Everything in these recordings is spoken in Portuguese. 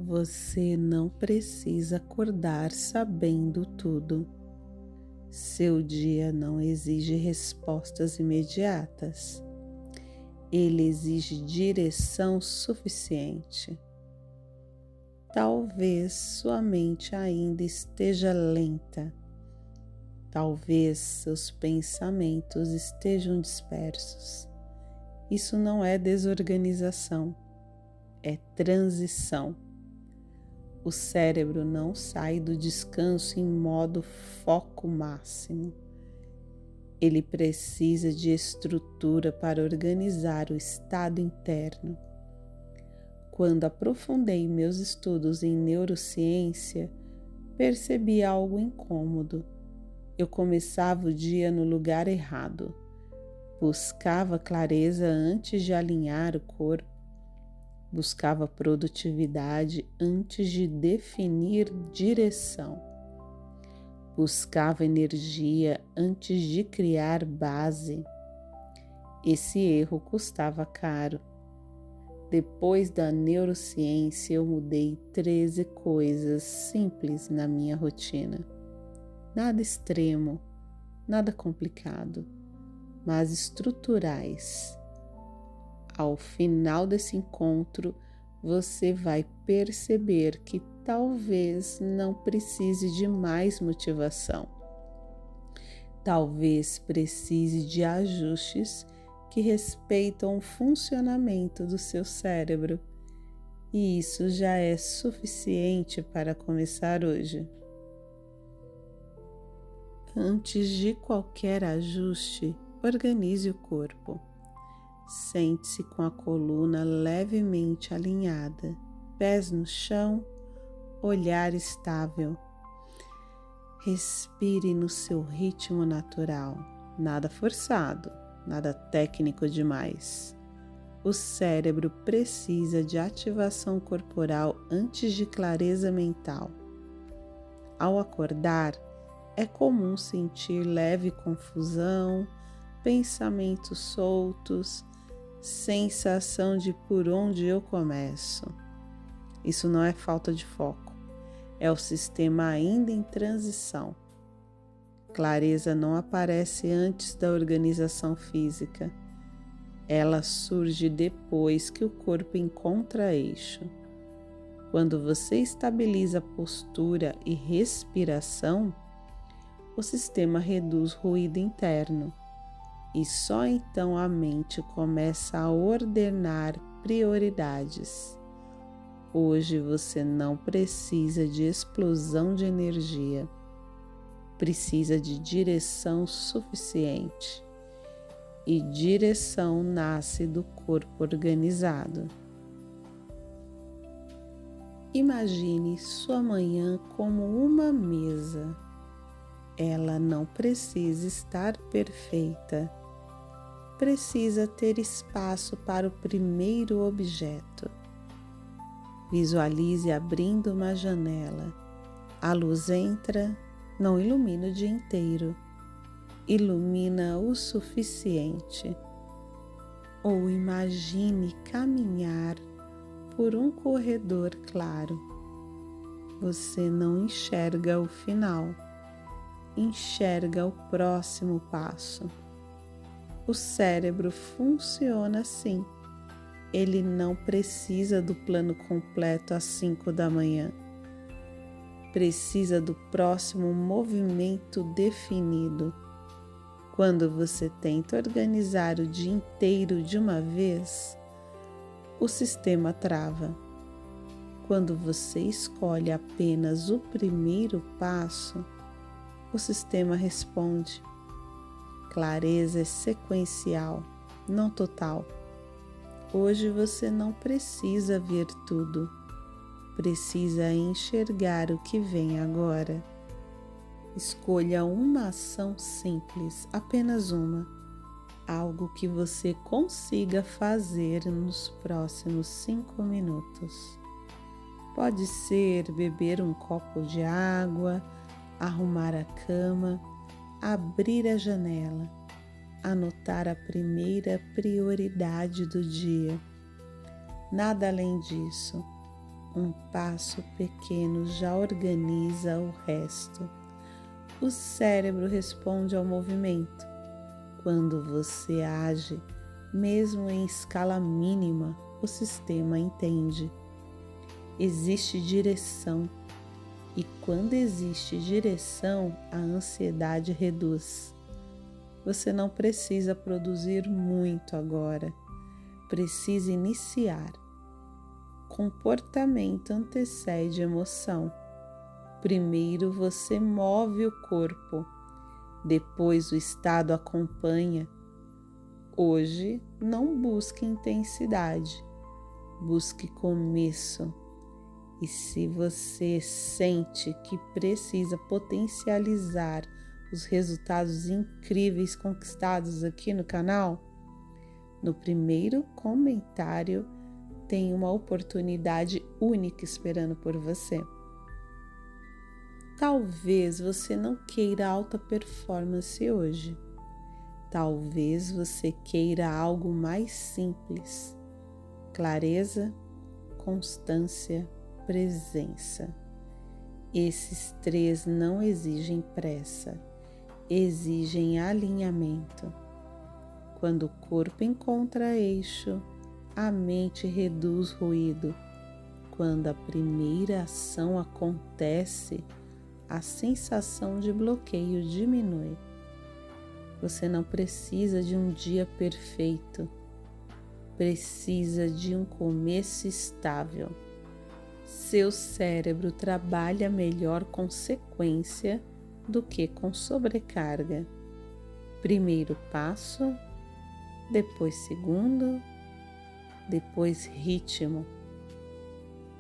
Você não precisa acordar sabendo tudo. Seu dia não exige respostas imediatas. Ele exige direção suficiente. Talvez sua mente ainda esteja lenta. Talvez seus pensamentos estejam dispersos. Isso não é desorganização, é transição. O cérebro não sai do descanso em modo foco máximo. Ele precisa de estrutura para organizar o estado interno. Quando aprofundei meus estudos em neurociência, percebi algo incômodo. Eu começava o dia no lugar errado. Buscava clareza antes de alinhar o corpo. Buscava produtividade antes de definir direção. Buscava energia antes de criar base. Esse erro custava caro. Depois da neurociência, eu mudei 13 coisas simples na minha rotina. Nada extremo, nada complicado, mas estruturais. Ao final desse encontro, você vai perceber que talvez não precise de mais motivação. Talvez precise de ajustes que respeitam o funcionamento do seu cérebro. E isso já é suficiente para começar hoje. Antes de qualquer ajuste, organize o corpo. Sente-se com a coluna levemente alinhada, pés no chão, olhar estável. Respire no seu ritmo natural, nada forçado, nada técnico demais. O cérebro precisa de ativação corporal antes de clareza mental. Ao acordar, é comum sentir leve confusão, pensamentos soltos, sensação de por onde eu começo. Isso não é falta de foco, é o sistema ainda em transição. Clareza não aparece antes da organização física. Ela surge depois que o corpo encontra eixo. Quando você estabiliza postura e respiração, o sistema reduz ruído interno. E só então a mente começa a ordenar prioridades. Hoje você não precisa de explosão de energia, precisa de direção suficiente. E direção nasce do corpo organizado. Imagine sua manhã como uma mesa. Ela não precisa estar perfeita. Precisa ter espaço para o primeiro objeto. Visualize abrindo uma janela. A luz entra, não ilumina o dia inteiro. Ilumina o suficiente. Ou imagine caminhar por um corredor claro. Você não enxerga o final. Enxerga o próximo passo. O cérebro funciona assim. Ele não precisa do plano completo às 5 da manhã. Precisa do próximo movimento definido. Quando você tenta organizar o dia inteiro de uma vez, o sistema trava. Quando você escolhe apenas o primeiro passo, o sistema responde. Clareza é sequencial, não total. Hoje você não precisa ver tudo, precisa enxergar o que vem agora. Escolha uma ação simples, apenas uma, algo que você consiga fazer nos próximos 5 minutos. Pode ser beber um copo de água, arrumar a cama, abrir a janela, anotar a primeira prioridade do dia. Nada além disso. Um passo pequeno já organiza o resto. O cérebro responde ao movimento. Quando você age, mesmo em escala mínima, o sistema entende. Existe direção, e quando existe direção, a ansiedade reduz. Você não precisa produzir muito agora, precisa iniciar. Comportamento antecede emoção. Primeiro você move o corpo, depois o estado acompanha. Hoje não busque intensidade, busque começo. E se você sente que precisa potencializar os resultados incríveis conquistados aqui no canal, no primeiro comentário tem uma oportunidade única esperando por você. Talvez você não queira alta performance hoje. Talvez você queira algo mais simples. Clareza, constância, presença. Esses três não exigem pressa, exigem alinhamento. Quando o corpo encontra eixo, a mente reduz ruído. Quando a primeira ação acontece, a sensação de bloqueio diminui. Você não precisa de um dia perfeito, precisa de um começo estável. Seu cérebro trabalha melhor com sequência do que com sobrecarga. Primeiro passo, depois segundo, depois ritmo.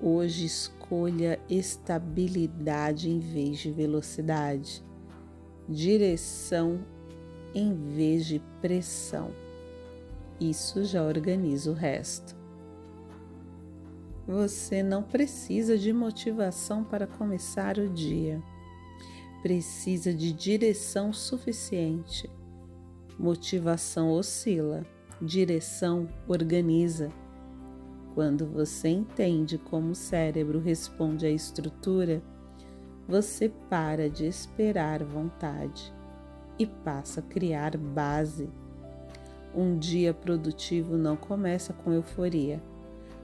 Hoje escolha estabilidade em vez de velocidade, direção em vez de pressão. Isso já organiza o resto. Você não precisa de motivação para começar o dia. Precisa de direção suficiente. Motivação oscila, direção organiza. Quando você entende como o cérebro responde à estrutura, você para de esperar vontade e passa a criar base. Um dia produtivo não começa com euforia,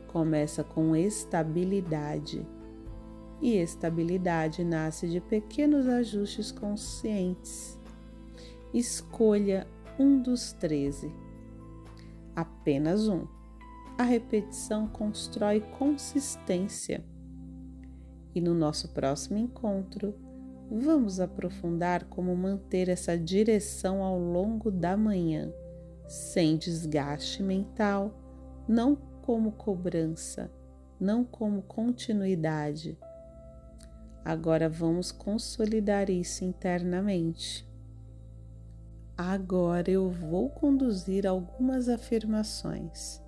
começa com estabilidade. E estabilidade nasce de pequenos ajustes conscientes. Escolha um dos 13. Apenas um. A repetição constrói consistência. E no nosso próximo encontro, vamos aprofundar como manter essa direção ao longo da manhã, sem desgaste mental, não como cobrança, não como continuidade. Agora vamos consolidar isso internamente. Agora eu vou conduzir algumas afirmações.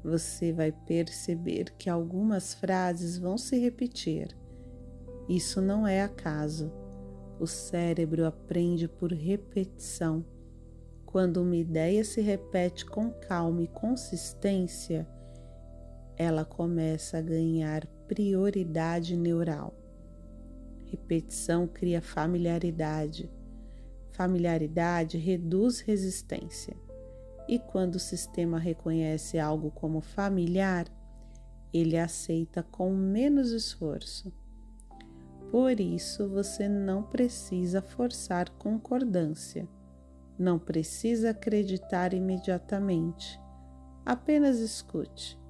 Você vai perceber que algumas frases vão se repetir. Isso não é acaso. O cérebro aprende por repetição. Quando uma ideia se repete com calma e consistência, ela começa a ganhar prioridade neural. Repetição cria familiaridade. Familiaridade reduz resistência. E quando o sistema reconhece algo como familiar, ele aceita com menos esforço. Por isso, você não precisa forçar concordância. Não precisa acreditar imediatamente. Apenas escute.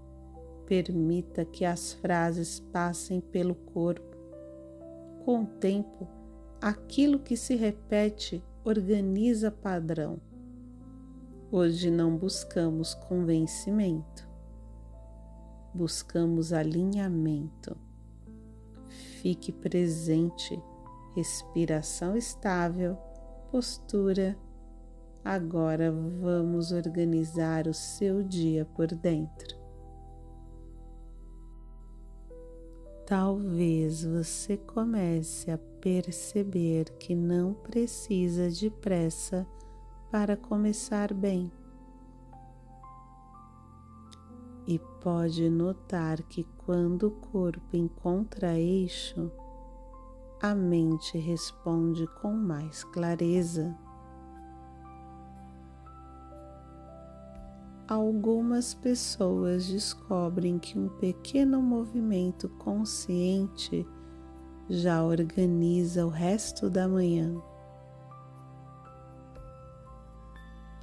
Permita que as frases passem pelo corpo. Com o tempo, aquilo que se repete organiza padrão. Hoje não buscamos convencimento, buscamos alinhamento. Fique presente, respiração estável, postura. Agora vamos organizar o seu dia por dentro. Talvez você comece a perceber que não precisa de pressa para começar bem. E pode notar que quando o corpo encontra eixo, a mente responde com mais clareza. Algumas pessoas descobrem que um pequeno movimento consciente já organiza o resto da manhã.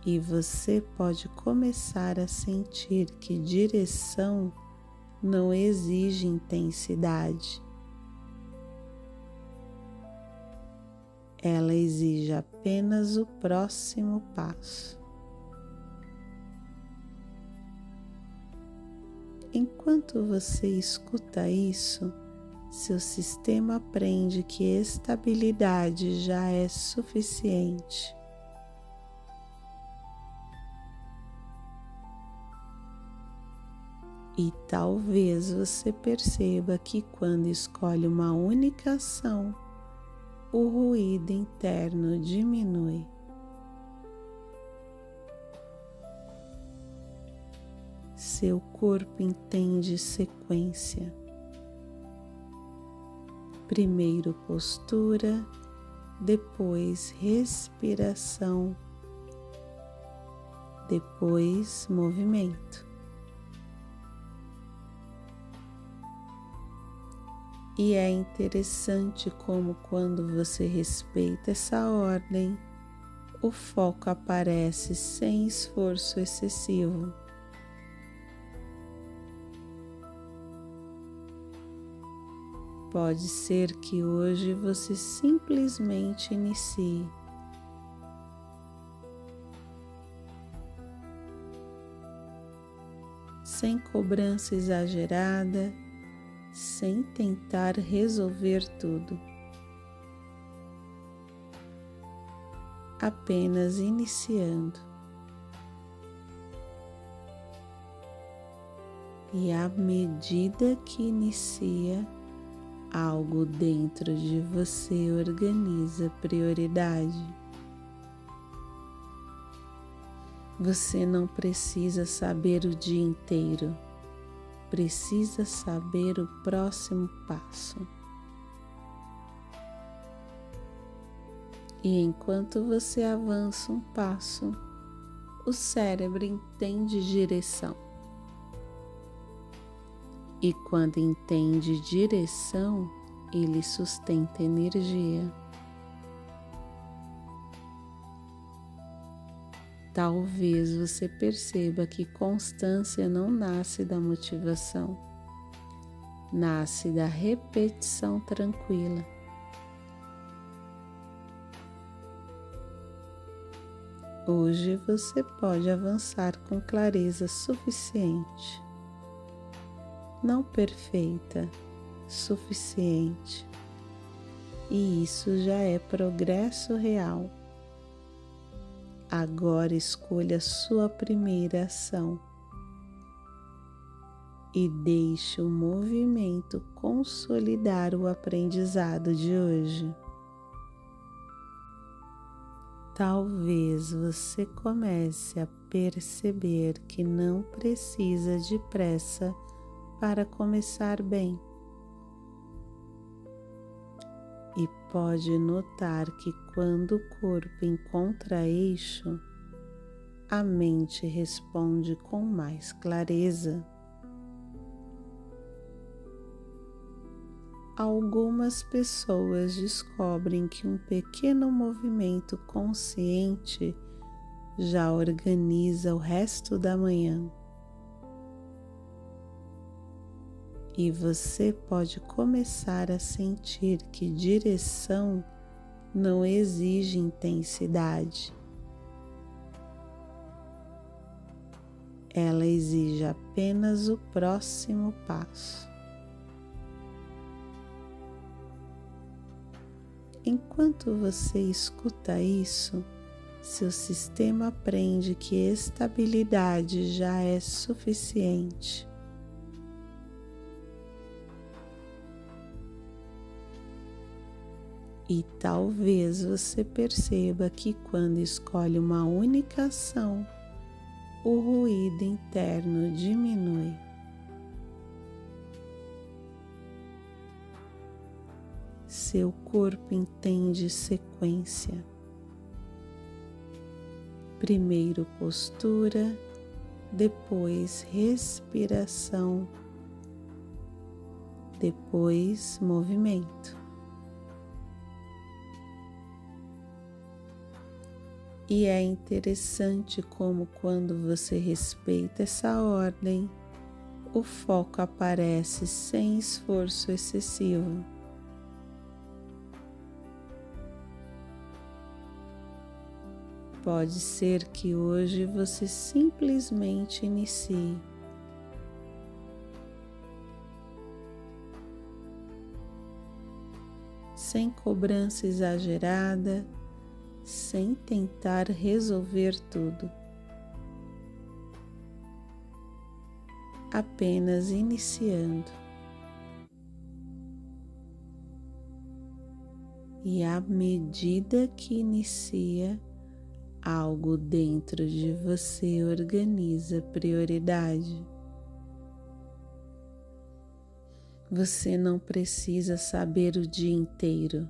E você pode começar a sentir que direção não exige intensidade. Ela exige apenas o próximo passo. Enquanto você escuta isso, seu sistema aprende que estabilidade já é suficiente. E talvez você perceba que quando escolhe uma única ação, o ruído interno diminui. Seu corpo entende sequência. Primeiro postura, depois respiração, depois movimento. E é interessante como quando você respeita essa ordem, o foco aparece sem esforço excessivo. Pode ser que hoje você simplesmente inicie. Sem cobrança exagerada, sem tentar resolver tudo. Apenas iniciando. E à medida que inicia, algo dentro de você organiza prioridade. Você não precisa saber o dia inteiro. Precisa saber o próximo passo. E enquanto você avança um passo, o cérebro entende direção. E quando entende direção, ele sustenta energia. Talvez você perceba que constância não nasce da motivação, nasce da repetição tranquila. Hoje você pode avançar com clareza suficiente. Não perfeita, suficiente. E isso já é progresso real. Agora escolha a sua primeira ação e deixe o movimento consolidar o aprendizado de hoje. Talvez você comece a perceber que não precisa de pressa para começar bem. E pode notar que quando o corpo encontra eixo, a mente responde com mais clareza. Algumas pessoas descobrem que um pequeno movimento consciente já organiza o resto da manhã. E você pode começar a sentir que direção não exige intensidade. Ela exige apenas o próximo passo. Enquanto você escuta isso, seu sistema aprende que estabilidade já é suficiente. E talvez você perceba que quando escolhe uma única ação, o ruído interno diminui. Seu corpo entende sequência. Primeiro postura, depois respiração, depois movimento. E é interessante como, quando você respeita essa ordem, o foco aparece sem esforço excessivo. Pode ser que hoje você simplesmente inicie. Sem cobrança exagerada, sem tentar resolver tudo. Apenas iniciando. E à medida que inicia, algo dentro de você organiza prioridade. Você não precisa saber o dia inteiro,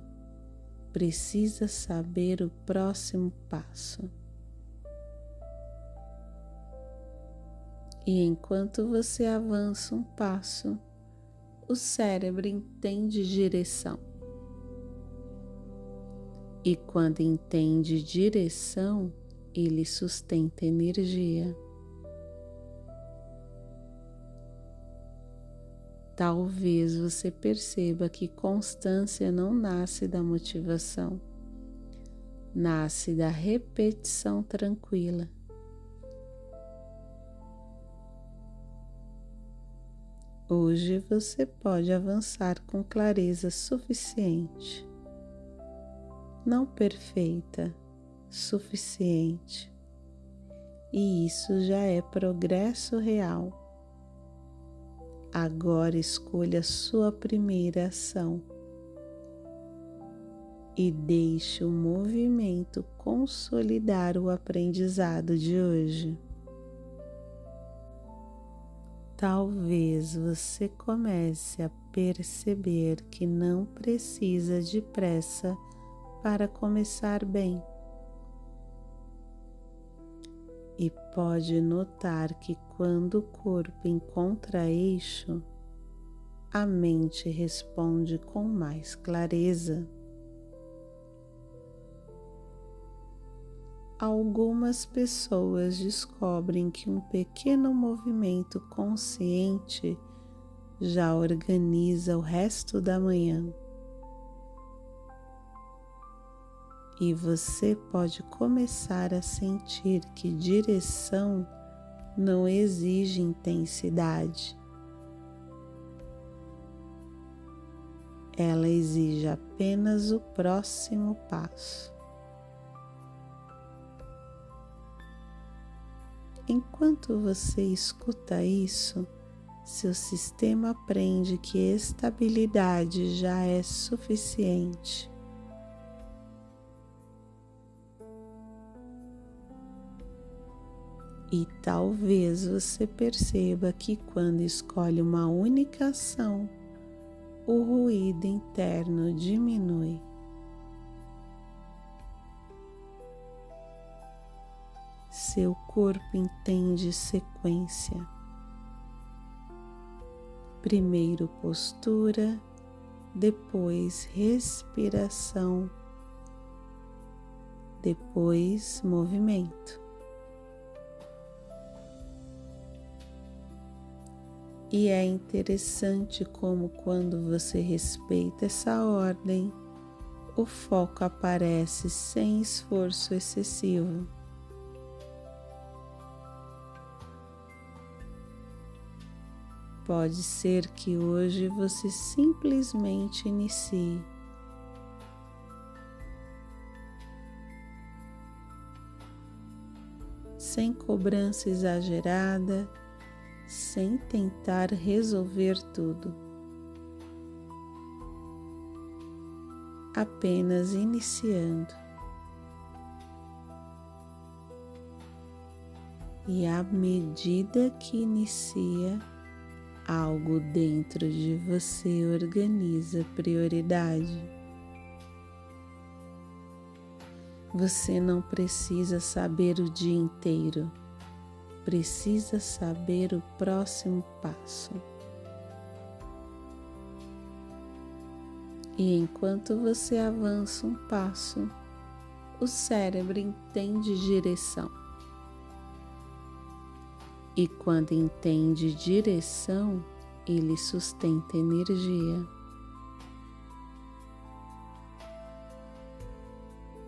precisa saber o próximo passo. E enquanto você avança um passo, o cérebro entende direção. E quando entende direção, ele sustenta energia. Talvez você perceba que constância não nasce da motivação, nasce da repetição tranquila. Hoje você pode avançar com clareza suficiente. Não perfeita, suficiente. E isso já é progresso real. Agora escolha sua primeira ação e deixe o movimento consolidar o aprendizado de hoje. Talvez você comece a perceber que não precisa de pressa para começar bem. E pode notar que quando o corpo encontra eixo, a mente responde com mais clareza. Algumas pessoas descobrem que um pequeno movimento consciente já organiza o resto da manhã. E você pode começar a sentir que direção não exige intensidade. Ela exige apenas o próximo passo. Enquanto você escuta isso, seu sistema aprende que estabilidade já é suficiente. E talvez você perceba que quando escolhe uma única ação, o ruído interno diminui. Seu corpo entende sequência. Primeiro postura, depois respiração, depois movimento. E é interessante como, quando você respeita essa ordem, o foco aparece sem esforço excessivo. Pode ser que hoje você simplesmente inicie. Sem cobrança exagerada, sem tentar resolver tudo. Apenas iniciando. E à medida que inicia, Algo dentro de você organiza prioridade. Você não precisa saber o dia inteiro, precisa saber o próximo passo. E enquanto você avança um passo, o cérebro entende direção. E quando entende direção, ele sustenta energia.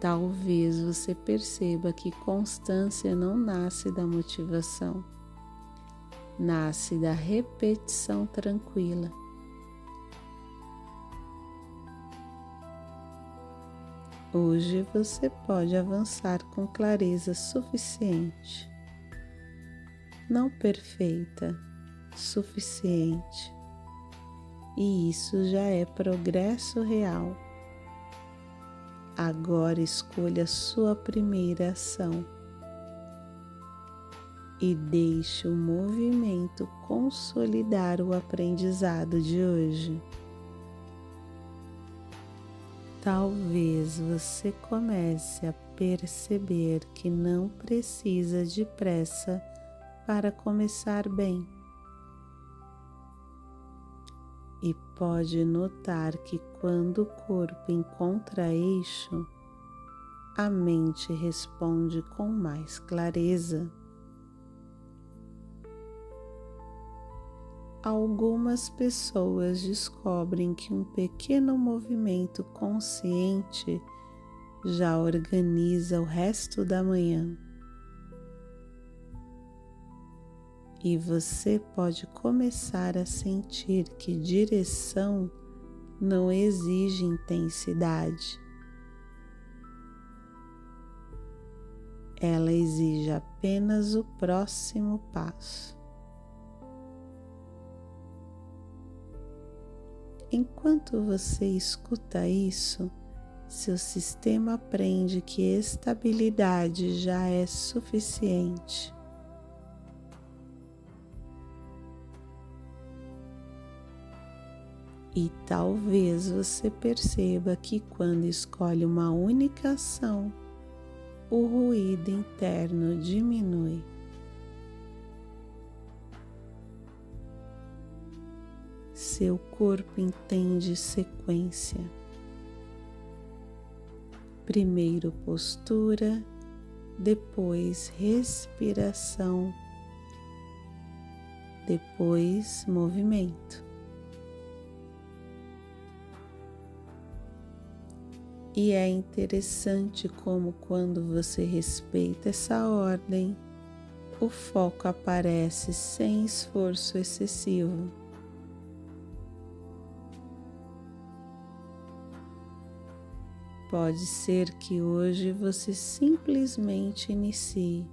Talvez você perceba que constância não nasce da motivação, nasce da repetição tranquila. Hoje você pode avançar com clareza suficiente. Não perfeita, suficiente. E isso já é progresso real. Agora escolha sua primeira ação e deixe o movimento consolidar o aprendizado de hoje. Talvez você comece a perceber que não precisa de pressa para começar bem. E pode notar que quando o corpo encontra eixo, a mente responde com mais clareza. Algumas pessoas descobrem que um pequeno movimento consciente já organiza o resto da manhã. E você pode começar a sentir que direção não exige intensidade. Ela exige apenas o próximo passo. Enquanto você escuta isso, seu sistema aprende que estabilidade já é suficiente. E talvez você perceba que quando escolhe uma única ação, o ruído interno diminui. Seu corpo entende sequência. Primeiro postura, depois respiração, depois movimento. E é interessante como quando você respeita essa ordem, o foco aparece sem esforço excessivo. Pode ser que hoje você simplesmente inicie.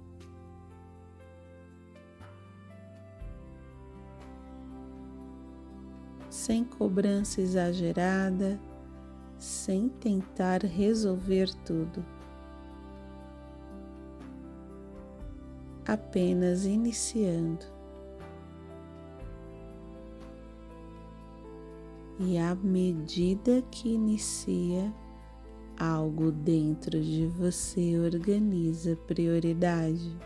Sem cobrança exagerada, sem tentar resolver tudo. Apenas iniciando. E à medida que inicia, algo dentro de você organiza prioridade.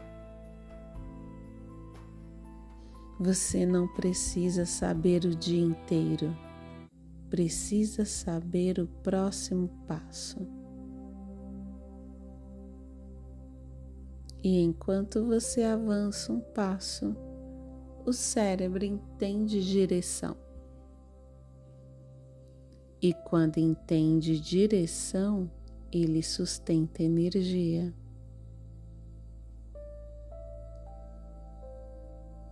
Você não precisa saber o dia inteiro. Precisa saber o próximo passo. E enquanto você avança um passo, o cérebro entende direção. E quando entende direção, ele sustenta energia.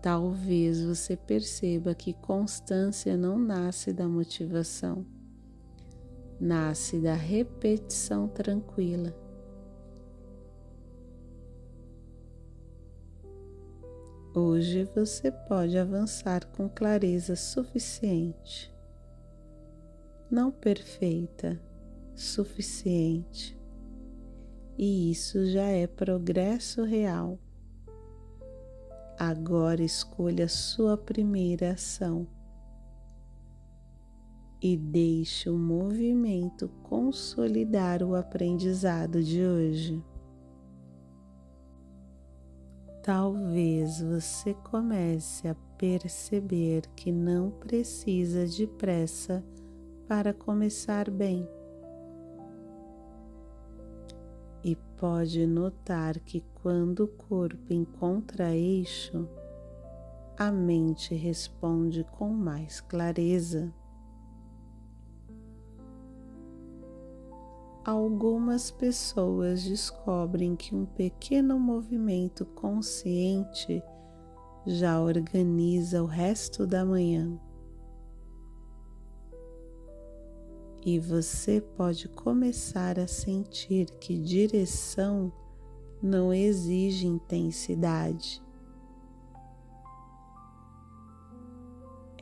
Talvez você perceba que constância não nasce da motivação, nasce da repetição tranquila. Hoje você pode avançar com clareza suficiente. Não perfeita, suficiente. E isso já é progresso real. Agora escolha a sua primeira ação e deixe o movimento consolidar o aprendizado de hoje. Talvez você comece a perceber que não precisa de pressa para começar bem. E pode notar que quando o corpo encontra eixo, a mente responde com mais clareza. Algumas pessoas descobrem que um pequeno movimento consciente já organiza o resto da manhã. E você pode começar a sentir que direção não exige intensidade.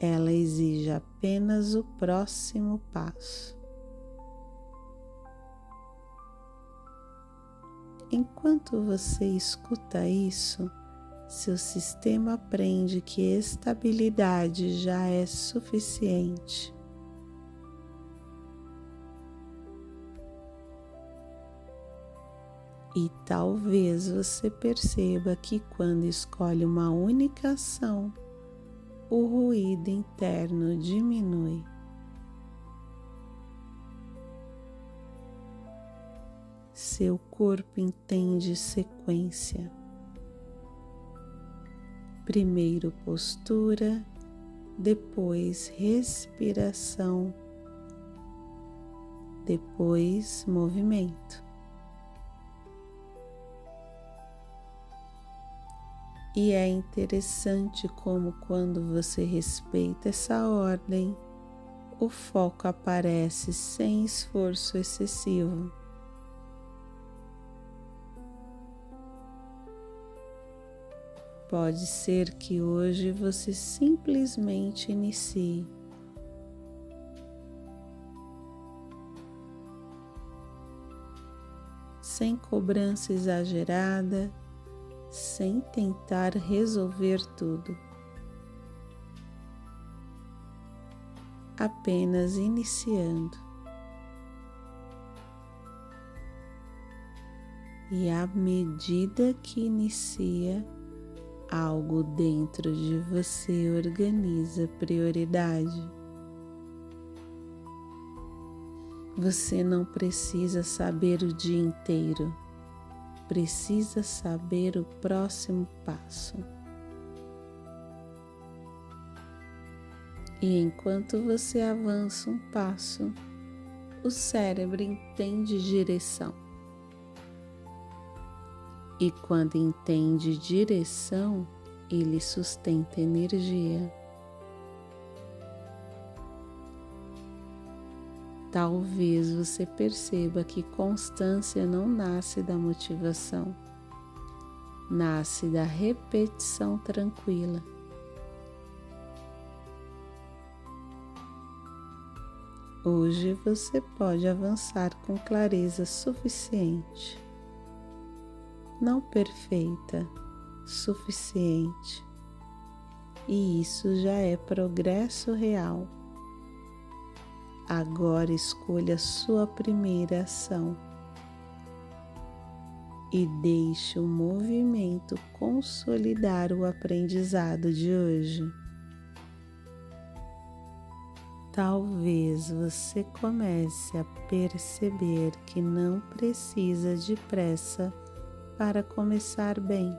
Ela exige apenas o próximo passo. Enquanto você escuta isso, seu sistema aprende que estabilidade já é suficiente. E talvez você perceba que quando escolhe uma única ação, o ruído interno diminui. Seu corpo entende sequência. Primeiro postura, depois respiração, depois movimento. E é interessante como quando você respeita essa ordem, o foco aparece sem esforço excessivo. Pode ser que hoje você simplesmente inicie. Sem cobrança exagerada, sem tentar resolver tudo. Apenas iniciando. E à medida que inicia, algo dentro de você organiza prioridade. Você não precisa saber o dia inteiro, precisa saber o próximo passo. E enquanto você avança um passo, o cérebro entende direção. E quando entende direção, ele sustenta energia. Talvez você perceba que constância não nasce da motivação, nasce da repetição tranquila. Hoje você pode avançar com clareza suficiente. Não perfeita, suficiente. E isso já é progresso real. Agora escolha a sua primeira ação e deixe o movimento consolidar o aprendizado de hoje. Talvez você comece a perceber que não precisa de pressa para começar bem.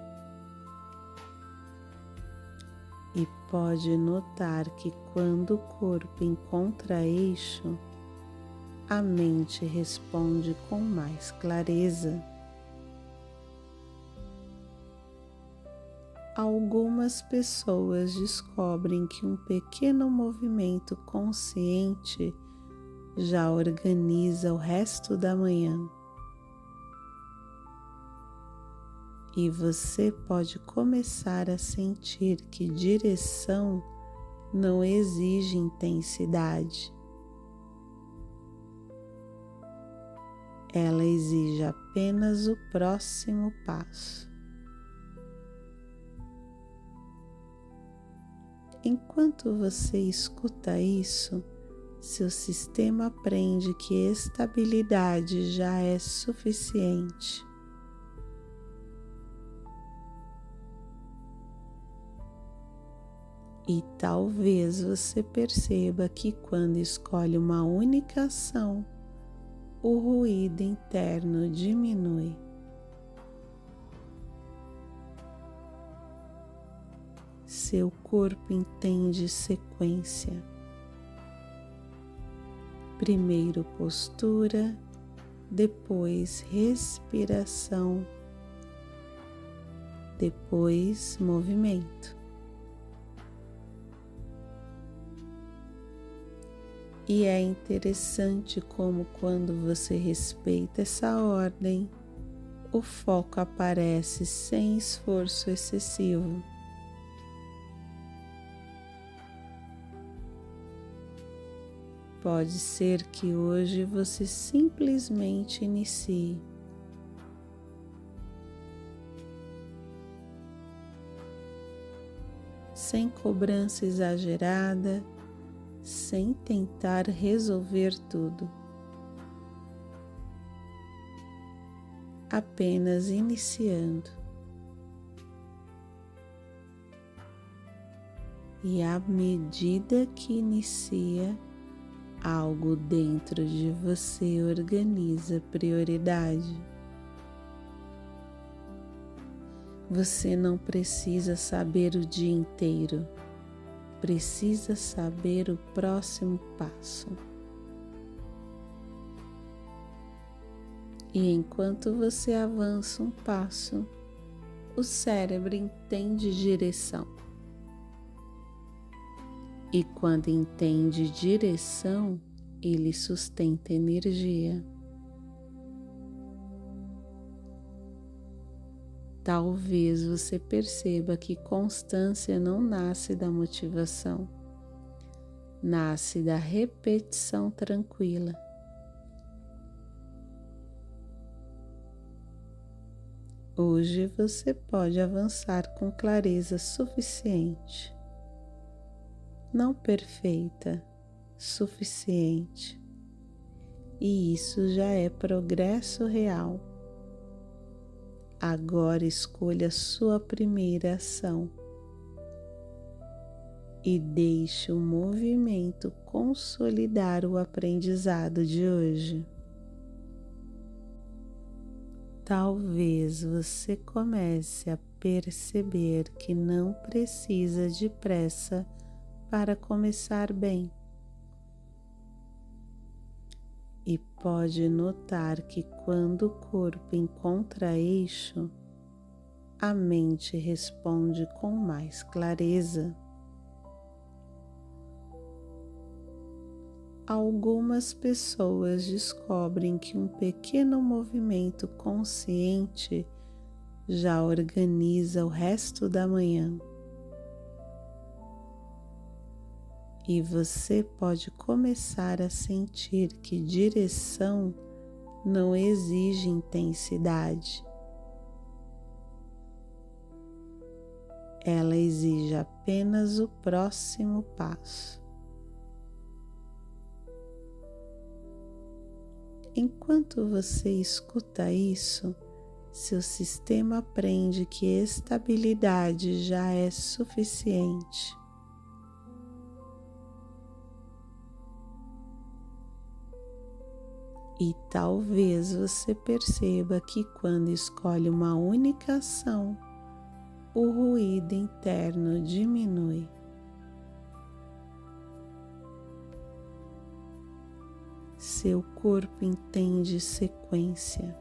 E pode notar que quando o corpo encontra eixo, a mente responde com mais clareza. Algumas pessoas descobrem que um pequeno movimento consciente já organiza o resto da manhã. E você pode começar a sentir que direção não exige intensidade. Ela exige apenas o próximo passo. Enquanto você escuta isso, seu sistema aprende que estabilidade já é suficiente. E talvez você perceba que quando escolhe uma única ação, o ruído interno diminui. Seu corpo entende sequência. Primeiro postura, depois respiração, depois movimento. E é interessante como quando você respeita essa ordem, o foco aparece sem esforço excessivo. Pode ser que hoje você simplesmente inicie. Sem cobrança exagerada, sem tentar resolver tudo. Apenas iniciando. E à medida que inicia, algo dentro de você organiza prioridade. Você não precisa saber o dia inteiro, precisa saber o próximo passo. E enquanto você avança um passo, o cérebro entende direção. E quando entende direção, ele sustenta energia. Talvez você perceba que constância não nasce da motivação, nasce da repetição tranquila. Hoje você pode avançar com clareza suficiente. Não perfeita, suficiente. E isso já é progresso real. Agora escolha sua primeira ação e deixe o movimento consolidar o aprendizado de hoje. Talvez você comece a perceber que não precisa de pressa para começar bem. E pode notar que quando o corpo encontra eixo, a mente responde com mais clareza. Algumas pessoas descobrem que um pequeno movimento consciente já organiza o resto da manhã. E você pode começar a sentir que direção não exige intensidade. Ela exige apenas o próximo passo. Enquanto você escuta isso, seu sistema aprende que estabilidade já é suficiente. E talvez você perceba que quando escolhe uma única ação, o ruído interno diminui. Seu corpo entende sequência.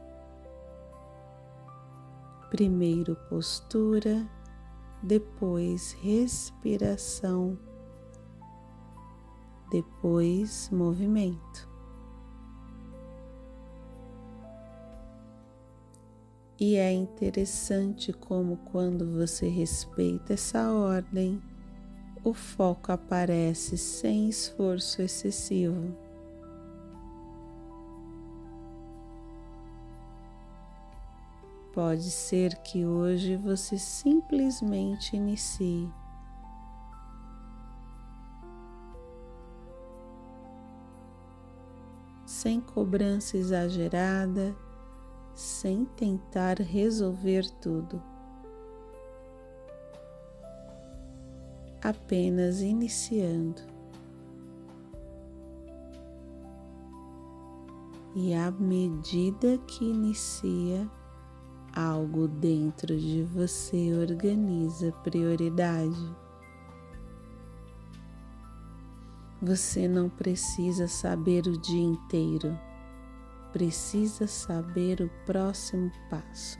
Primeiro postura, depois respiração, depois movimento. E é interessante como quando você respeita essa ordem, o foco aparece sem esforço excessivo. Pode ser que hoje você simplesmente inicie. sem cobrança exagerada, sem tentar resolver tudo. Apenas iniciando. E à medida que inicia, algo dentro de você organiza prioridade. Você não precisa saber o dia inteiro, precisa saber o próximo passo.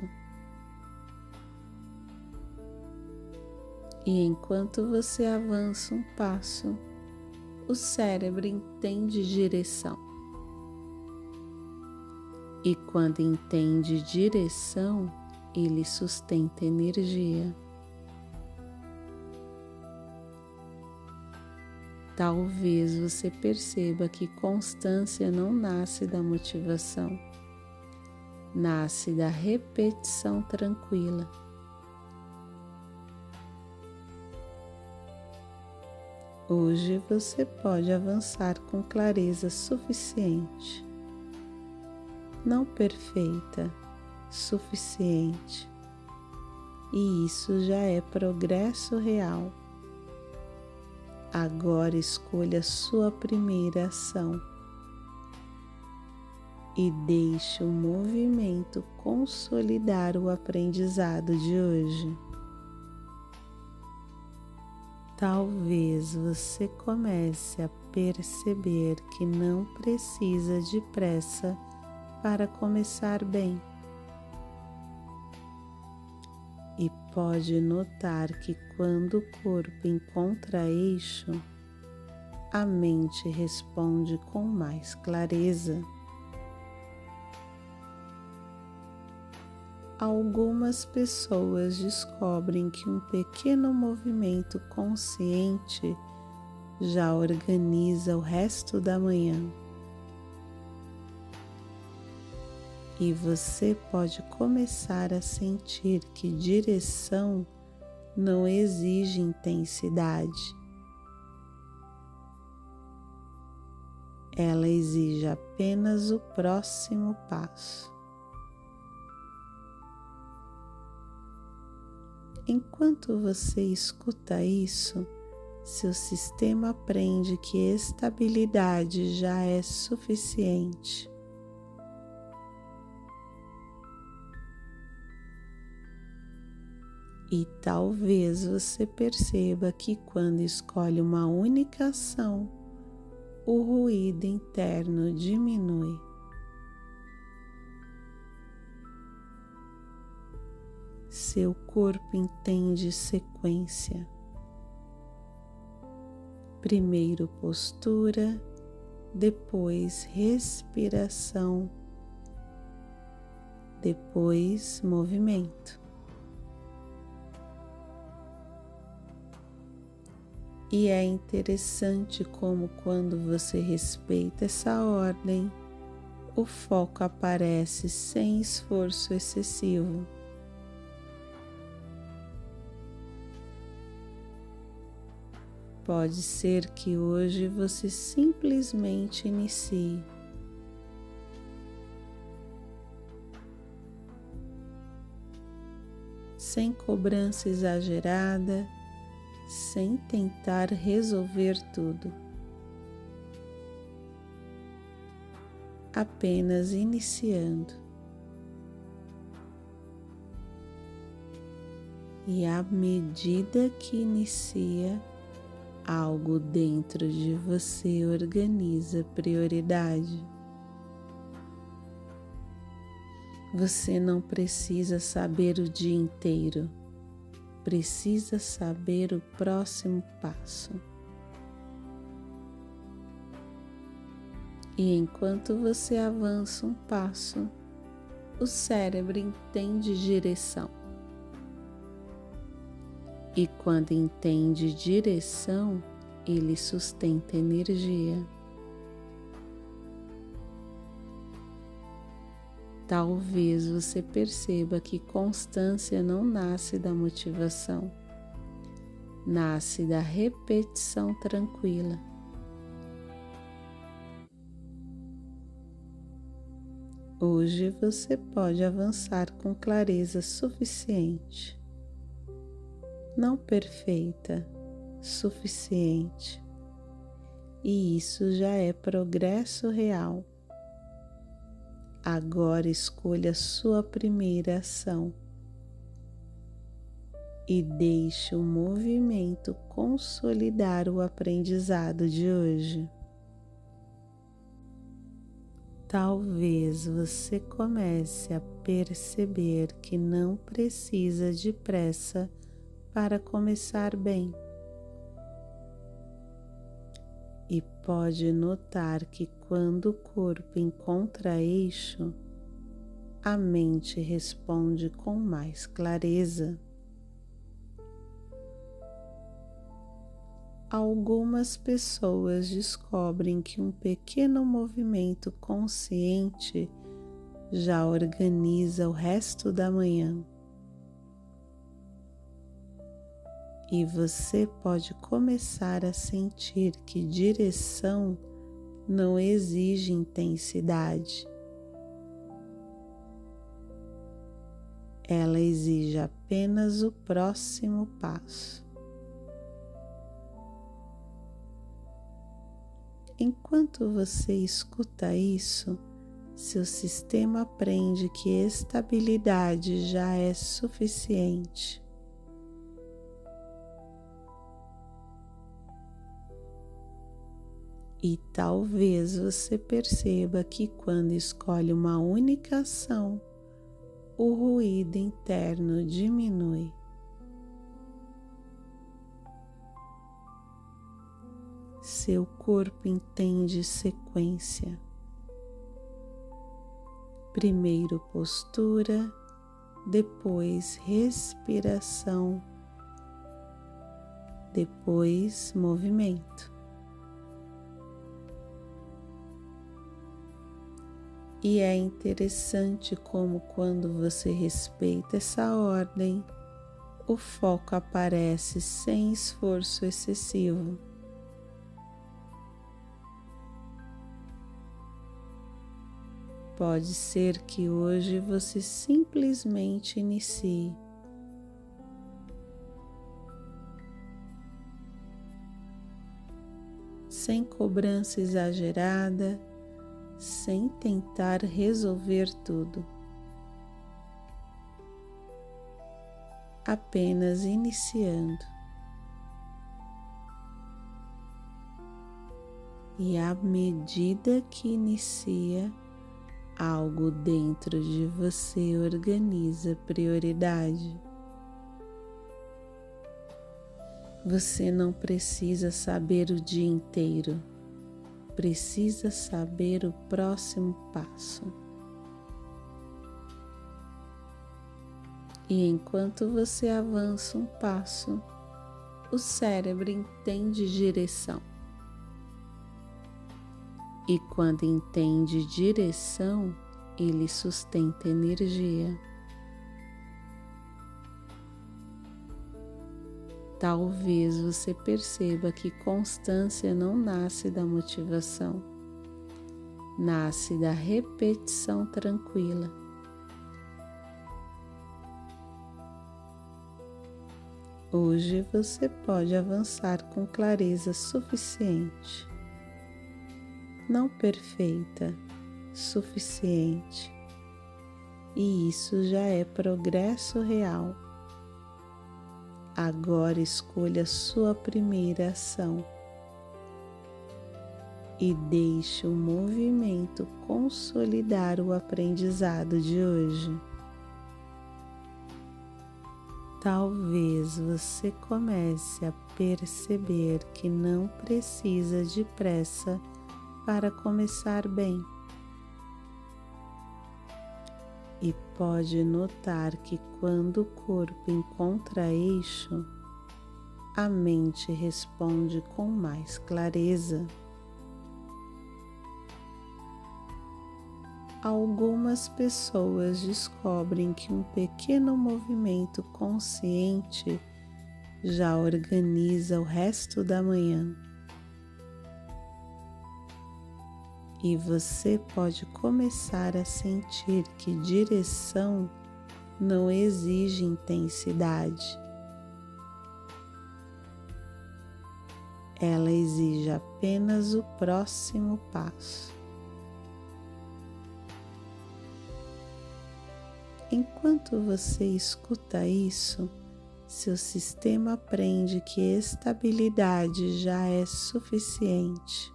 E enquanto você avança um passo, o cérebro entende direção. E quando entende direção, ele sustenta energia. Talvez você perceba que constância não nasce da motivação, nasce da repetição tranquila. Hoje você pode avançar com clareza suficiente. Não perfeita, suficiente. E isso já é progresso real. Agora escolha sua primeira ação e deixe o movimento consolidar o aprendizado de hoje. Talvez você comece a perceber que não precisa de pressa para começar bem. E pode notar que quando o corpo encontra eixo, a mente responde com mais clareza. Algumas pessoas descobrem que um pequeno movimento consciente já organiza o resto da manhã. E você pode começar a sentir que direção não exige intensidade. Ela exige apenas o próximo passo. Enquanto você escuta isso, seu sistema aprende que estabilidade já é suficiente. E talvez você perceba que quando escolhe uma única ação, o ruído interno diminui. Seu corpo entende sequência. Primeiro postura, depois respiração, depois movimento. E é interessante como quando você respeita essa ordem, o foco aparece sem esforço excessivo. Pode ser que hoje você simplesmente inicie. Sem cobrança exagerada, sem tentar resolver tudo. Apenas iniciando. E à medida que inicia, algo dentro de você organiza prioridade. Você não precisa saber o dia inteiro, precisa saber o próximo passo. E enquanto você avança um passo, o cérebro entende direção. E quando entende direção, ele sustenta energia. Talvez você perceba que constância não nasce da motivação, nasce da repetição tranquila. Hoje você pode avançar com clareza suficiente. Não perfeita, suficiente. E isso já é progresso real. Agora escolha sua primeira ação e deixe o movimento consolidar o aprendizado de hoje. Talvez você comece a perceber que não precisa de pressa para começar bem. E pode notar que quando o corpo encontra eixo, a mente responde com mais clareza. Algumas pessoas descobrem que um pequeno movimento consciente já organiza o resto da manhã. E você pode começar a sentir que direção não exige intensidade. Ela exige apenas o próximo passo. Enquanto você escuta isso, seu sistema aprende que estabilidade já é suficiente. E talvez você perceba que quando escolhe uma única ação, o ruído interno diminui. Seu corpo entende sequência. Primeiro postura, depois respiração, depois movimento. E é interessante como quando você respeita essa ordem, o foco aparece sem esforço excessivo. Pode ser que hoje você simplesmente inicie. Sem cobrança exagerada, sem tentar resolver tudo. Apenas iniciando. E à medida que inicia, algo dentro de você organiza prioridade. Você não precisa saber o dia inteiro, precisa saber o próximo passo. E enquanto você avança um passo, o cérebro entende direção. E quando entende direção, ele sustenta energia. Talvez você perceba que constância não nasce da motivação, nasce da repetição tranquila. Hoje você pode avançar com clareza suficiente. Não perfeita, suficiente. E isso já é progresso real. Agora escolha sua primeira ação e deixe o movimento consolidar o aprendizado de hoje. Talvez você comece a perceber que não precisa de pressa para começar bem. E pode notar que quando o corpo encontra eixo, a mente responde com mais clareza. Algumas pessoas descobrem que um pequeno movimento consciente já organiza o resto da manhã. E você pode começar a sentir que direção não exige intensidade. Ela exige apenas o próximo passo. Enquanto você escuta isso, seu sistema aprende que estabilidade já é suficiente.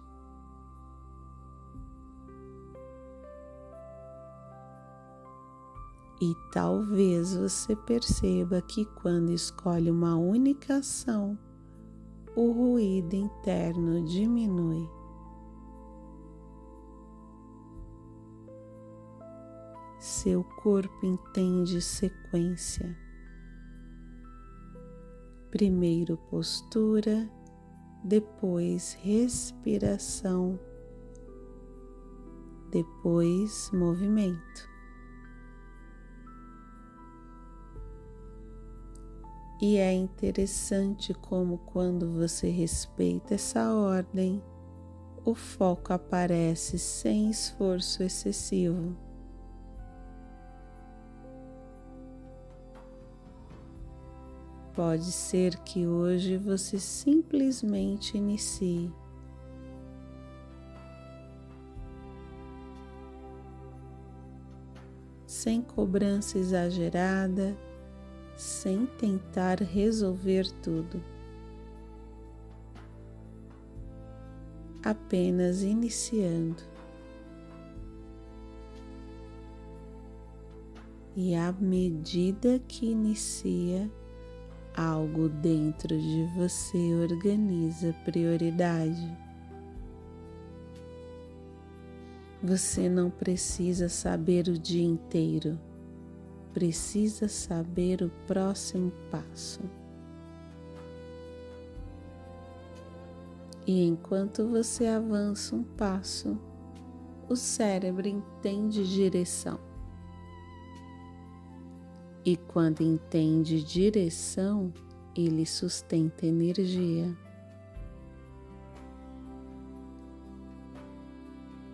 E talvez você perceba que quando escolhe uma única ação, o ruído interno diminui. Seu corpo entende sequência. Primeiro postura, depois respiração, depois movimento. E é interessante como quando você respeita essa ordem, o foco aparece sem esforço excessivo. Pode ser que hoje você simplesmente inicie. Sem cobrança exagerada, sem tentar resolver tudo. Apenas iniciando. E à medida que inicia, algo dentro de você organiza prioridade. Você não precisa saber o dia inteiro. Precisa saber o próximo passo. E enquanto você avança um passo, o cérebro entende direção. E quando entende direção, ele sustenta energia.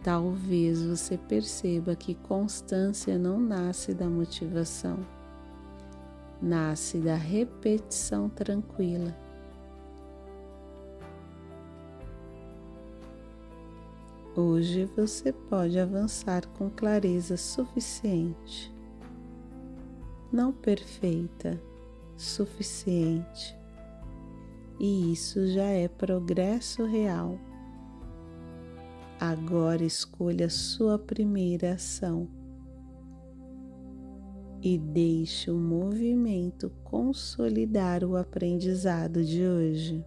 Talvez você perceba que constância não nasce da motivação, nasce da repetição tranquila. Hoje você pode avançar com clareza suficiente, não perfeita, suficiente, e isso já é progresso real. Agora escolha sua primeira ação e deixe o movimento consolidar o aprendizado de hoje.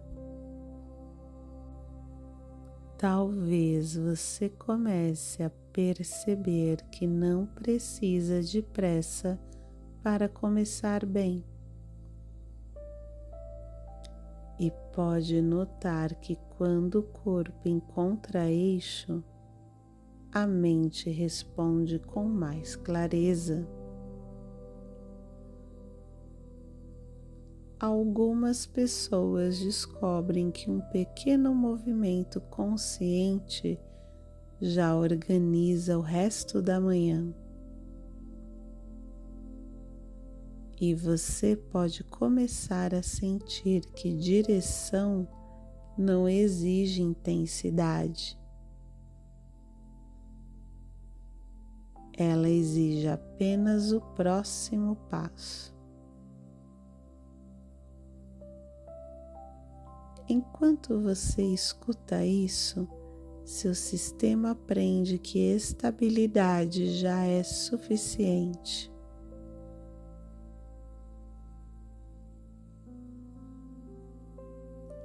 Talvez você comece a perceber que não precisa de pressa para começar bem. E pode notar que quando o corpo encontra eixo, a mente responde com mais clareza. Algumas pessoas descobrem que um pequeno movimento consciente já organiza o resto da manhã. E você pode começar a sentir que direção não exige intensidade. Ela exige apenas o próximo passo. Enquanto você escuta isso, seu sistema aprende que estabilidade já é suficiente.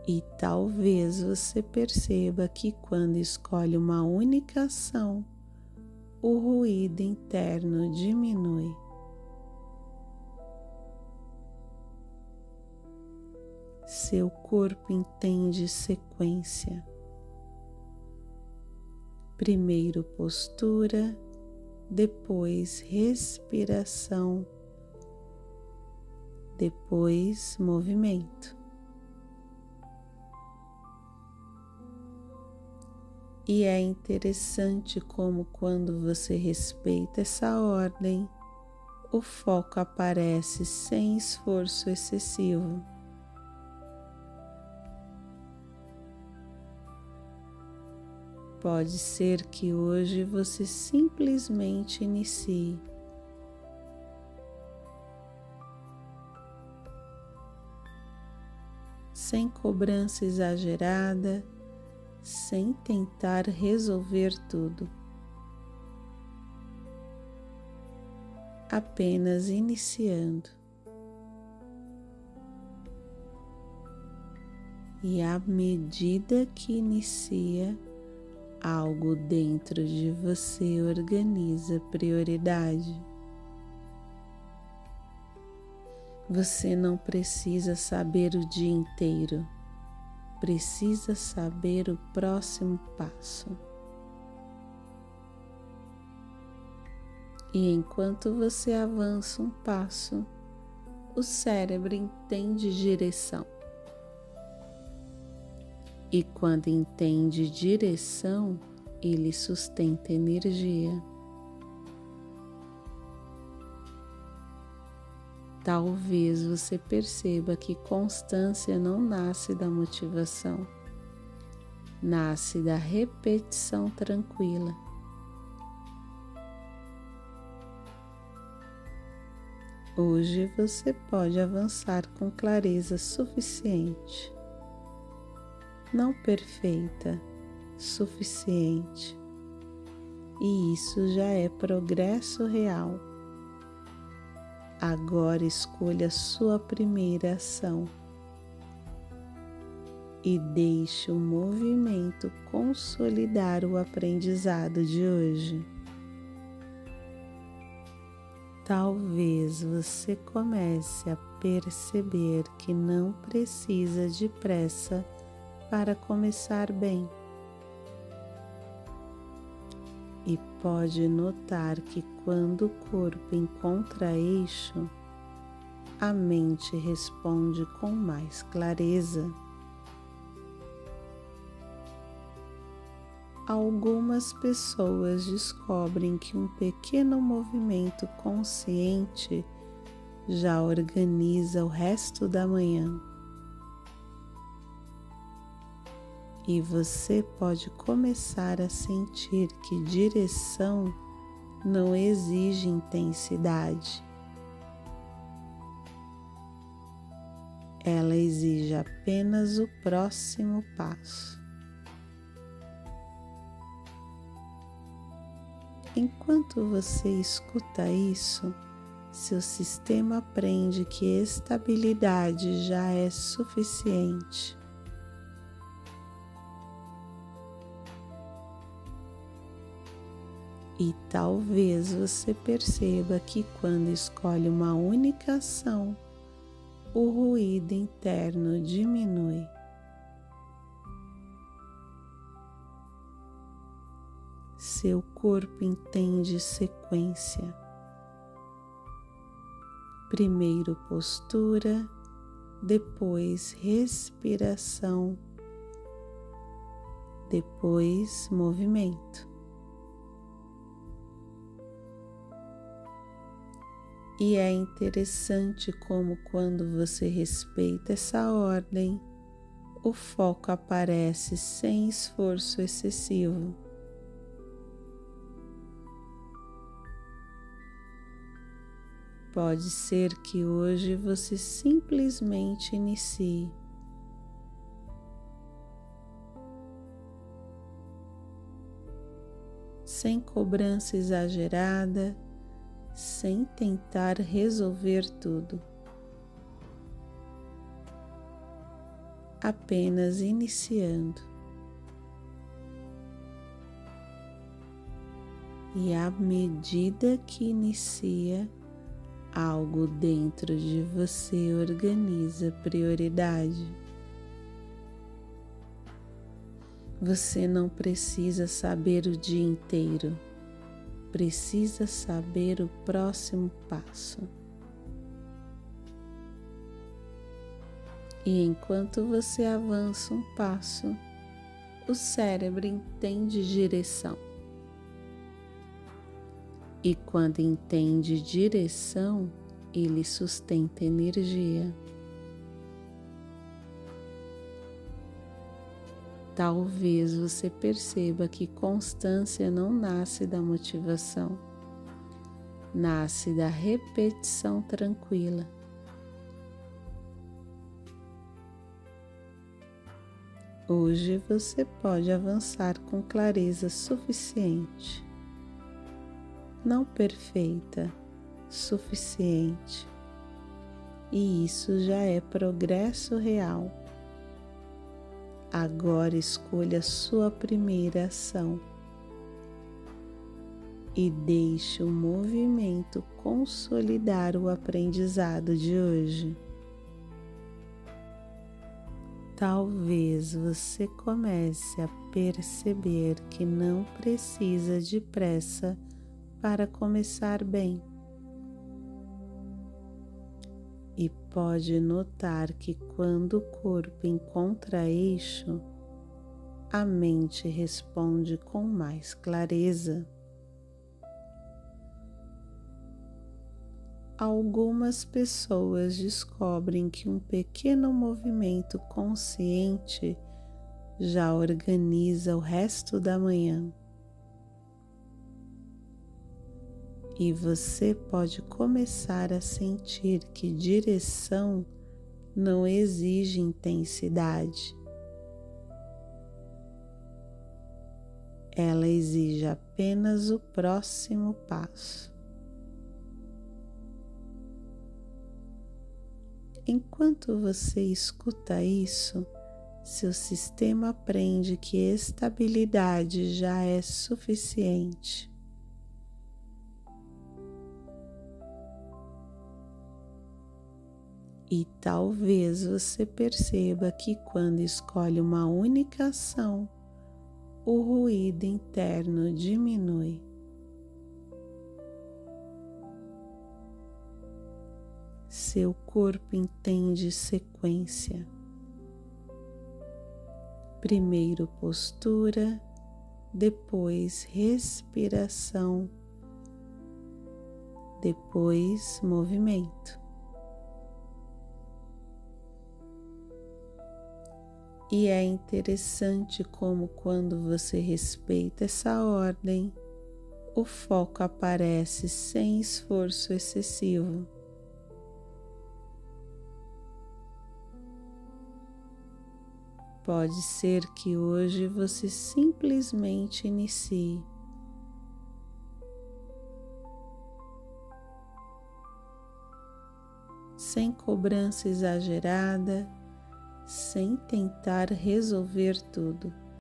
E talvez você perceba que quando escolhe uma única ação, o ruído interno diminui. Seu corpo entende sequência. Primeiro postura, depois respiração, depois movimento. E é interessante como, quando você respeita essa ordem, o foco aparece sem esforço excessivo. Pode ser que hoje você simplesmente inicie. Sem cobrança exagerada, sem tentar resolver tudo. Apenas iniciando. E à medida que inicia, algo dentro de você organiza prioridade. Você não precisa saber o dia inteiro, precisa saber o próximo passo. E enquanto você avança um passo, o cérebro entende direção. E quando entende direção, ele sustenta energia. Talvez você perceba que constância não nasce da motivação, nasce da repetição tranquila. Hoje você pode avançar com clareza suficiente. Não perfeita, suficiente. E isso já é progresso real. Agora escolha a sua primeira ação e deixe o movimento consolidar o aprendizado de hoje. Talvez você comece a perceber que não precisa de pressa para começar bem. E pode notar que quando o corpo encontra eixo, a mente responde com mais clareza. Algumas pessoas descobrem que um pequeno movimento consciente já organiza o resto da manhã. E você pode começar a sentir que direção não exige intensidade. Ela exige apenas o próximo passo. Enquanto você escuta isso, seu sistema aprende que estabilidade já é suficiente. E talvez você perceba que quando escolhe uma única ação, o ruído interno diminui. Seu corpo entende sequência. Primeiro postura, depois respiração, depois movimento. E é interessante como, quando você respeita essa ordem, o foco aparece sem esforço excessivo. Pode ser que hoje você simplesmente inicie. Sem cobrança exagerada, sem tentar resolver tudo. Apenas iniciando. E à medida que inicia, algo dentro de você organiza prioridade. Você não precisa saber o dia inteiro, precisa saber o próximo passo. E enquanto você avança um passo, o cérebro entende direção. E quando entende direção, ele sustenta energia. Talvez você perceba que constância não nasce da motivação, nasce da repetição tranquila. Hoje você pode avançar com clareza suficiente. Não perfeita, suficiente. E isso já é progresso real. Agora escolha sua primeira ação e deixe o movimento consolidar o aprendizado de hoje. Talvez você comece a perceber que não precisa de pressa para começar bem. E pode notar que quando o corpo encontra eixo, a mente responde com mais clareza. Algumas pessoas descobrem que um pequeno movimento consciente já organiza o resto da manhã. E você pode começar a sentir que direção não exige intensidade. Ela exige apenas o próximo passo. Enquanto você escuta isso, seu sistema aprende que estabilidade já é suficiente. E talvez você perceba que quando escolhe uma única ação, o ruído interno diminui. Seu corpo entende sequência. Primeiro postura, depois respiração, depois movimento. E é interessante como quando você respeita essa ordem, o foco aparece sem esforço excessivo. Pode ser que hoje você simplesmente inicie. Sem cobrança exagerada, sem tentar resolver tudo.